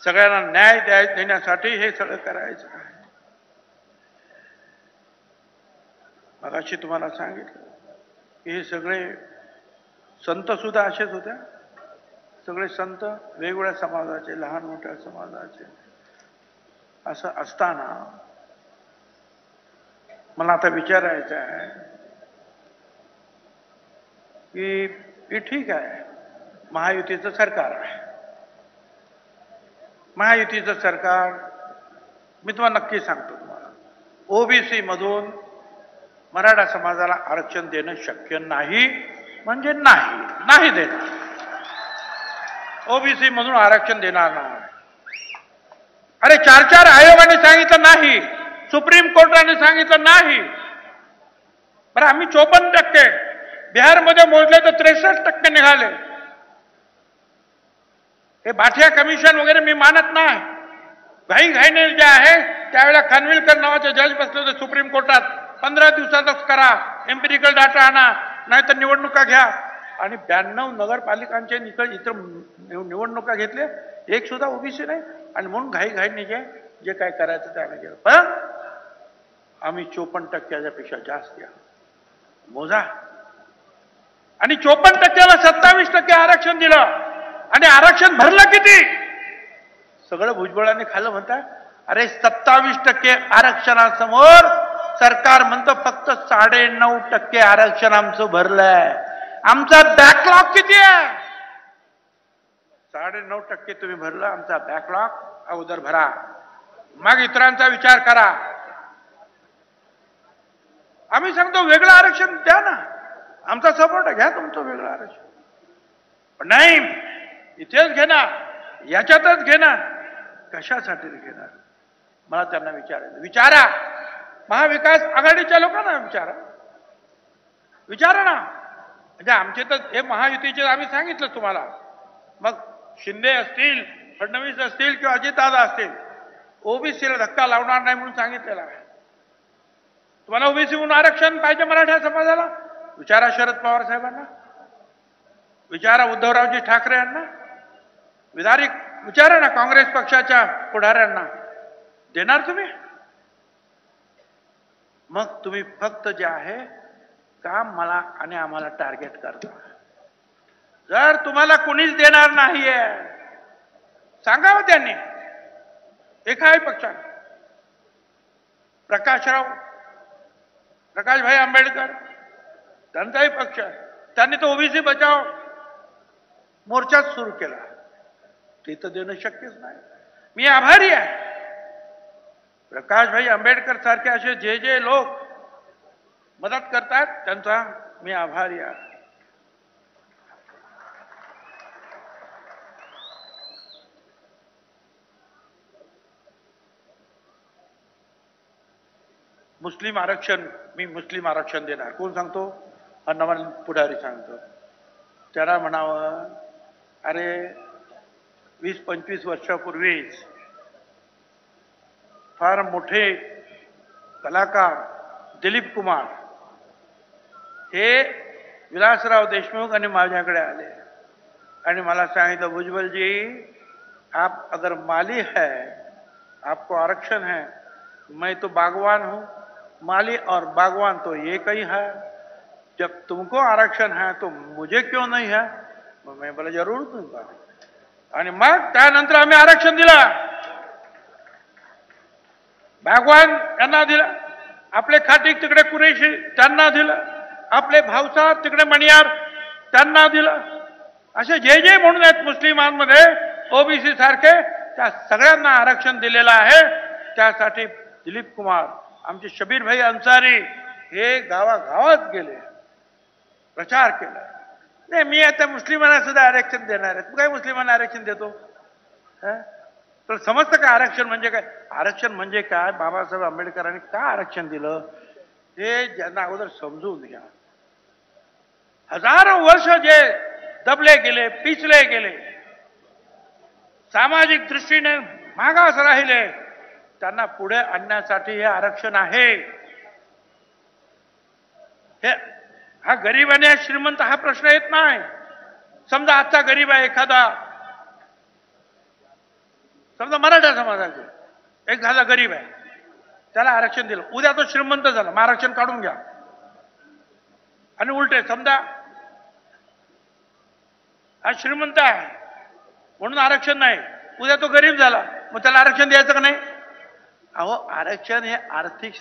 सगळ्यांना न्याय देण्यासाठी हे सगळं करायचं आहे. मगाशी तुम्हाला सांगितलं की हे सगळे संत सुद्धा असेच होते. सगळे संत वेगवेगळ्या समाजाचे, लहान मोठ्या समाजाचे. असं असताना मला आता विचारायचं आहे की ठीक आहे, महायुतीचं सरकार आहे. महायुतीचं सरकार, मी तुम्हाला नक्की सांगतो, तुम्हाला ओबीसी मधून मराठा समाजाला आरक्षण देणं शक्य नाही, म्हणजे नाही देणार. ओबीसी मधून आरक्षण देणार नाही. अरे 4 आयोगाने सांगितलं नाही, सुप्रीम कोर्टाने सांगितलं नाही. बरं, आम्ही 54%, बिहारमध्ये मोजले तर 63% निघाले. हे बाठिया कमिशन वगैरे मी मानत नाही. घाईने जे आहे त्यावेळेला खानविलकर नावाचे जज बसले होते सुप्रीम कोर्टात, 15 दिवसातच करा, एम्पिरिकल डाटा आणा, नाहीतर निवडणुका घ्या. आणि 92 नगरपालिकांचे इतर निवडणुका घेतले, एक सुद्धा ओबीसी नाही. आणि म्हणून घाईने जे काय करायचं ते आम्ही केलं. पण आम्ही 54% पेक्षा जास्त मोजा. आणि 54%ला 27% आरक्षण दिलं. आणि आरक्षण भरलं किती? सगळं भुजबळांनी खाल्लं म्हणतात. अरे 27% आरक्षणासमोर सरकार म्हणतं फक्त 9.5% आरक्षण आमचं भरलंय. आमचा बॅकलॉग किती आहे? 9.5% तुम्ही भरलं. आमचा बॅकलॉग अगोदर भरा, मग इतरांचा विचार करा. आम्ही सांगतो वेगळं आरक्षण द्या ना, आमचा सपोर्ट आहे, घ्या तुमचं वेगळं आरक्षण. पण नाही, इथेच घेणार, याच्यातच घेणार. कशासाठी घेणार? मला त्यांना विचारायचं. विचारा, महाविकास आघाडीच्या लोकांना विचारा ना. म्हणजे आमचे तर हे महायुतीचे आम्ही सांगितलं तुम्हाला. मग शिंदे असतील, फडणवीस असतील किंवा अजितदादा असतील, ओबीसीला धक्का लावणार नाही म्हणून सांगितलेलं आहे. तुम्हाला ओबीसी म्हणून आरक्षण पाहिजे मराठा समाजाला, विचारा शरद पवार साहेबांना, विचारा उद्धवरावजी ठाकरे यांना, विचारा ना काँग्रेस पक्षाच्या पुढाऱ्यांना. देणार तुम्ही? मग तुम्ही फक्त जे आहे काम मला आणि आम्हाला टार्गेट करता. जर तुम्हाला कोणीच देणार नाहीये, सांगावं त्यांनी. एकाही पक्षाने, प्रकाशभाई आंबेडकर त्यांचाही पक्ष, त्यांनी तो ओबीसी बचाव मोर्चाच सुरू केला. ते तर देणं शक्यच नाही. मी आभारी आहे. प्रकाशभाई आंबेडकर सारखे असे जे लोक मदत करतात त्यांचा मी आभारी आहे. मुस्लिम आरक्षण, मी मुस्लिम आरक्षण देणार. कोण सांगतो? हा नवा पुढारी सांगतो. त्याला म्हणावं, अरे 20-25 वर्षापूर्वीच फार मोठे कलाकार दिलीप कुमार हे विलासराव देशमुख आणि माझ्याकडे आले आणि मला सांगितलं, भुजबल जी आप अगर माली है, आपको आरक्षण है, मैं तो बागवान हूं, माली और बागवान तो एक ही है, जब तुमको आरक्षण है तो मुझे क्यों नहीं है? मैं बोला जरूर दूंगा. आणि मग त्यानंतर आम्ही आरक्षण दिलं. बागवान यांना दिलं, आपले खाटीक तिकडे कुरेशी त्यांना दिलं, आपले भावसार तिकडे मणियार त्यांना दिलं. असे जे म्हणून आहेत मुस्लिमांमध्ये ओबीसी सारखे, त्या सगळ्यांना आरक्षण दिलेलं आहे. त्यासाठी दिलीप कुमार, आमचे शबीर भाई अन्सारी हे गावागावात गेले, प्रचार केला. नाही, मी आता मुस्लिमांना सुद्धा आरक्षण देणार आहे. तू काय मुस्लिमांना आरक्षण देतो? तर समजतं का आरक्षण म्हणजे काय? आरक्षण म्हणजे काय? बाबासाहेब आंबेडकरांनी का आरक्षण दिलं हे ज्यांना अगोदर समजून घ्या. हजारो वर्ष जे दबले गेले, पिचले गेले, सामाजिक दृष्टीने मागास राहिले, त्यांना पुढे आणण्यासाठी हे आरक्षण आहे. हा गरीब आणि श्रीमंत हा प्रश्न येत नाही. समजा आजचा गरीब आहे एखादा, समजा मराठा समाजाचे एक झाला गरीब आहे, त्याला आरक्षण दिलं, उद्या तो श्रीमंत झाला, मग आरक्षण काढून घ्या. आणि उलटे समजा हा श्रीमंत आहे म्हणून आरक्षण नाही, उद्या तो गरीब झाला, मग त्याला आरक्षण द्यायचं का नाही? अहो, आरक्षण हे आर्थिक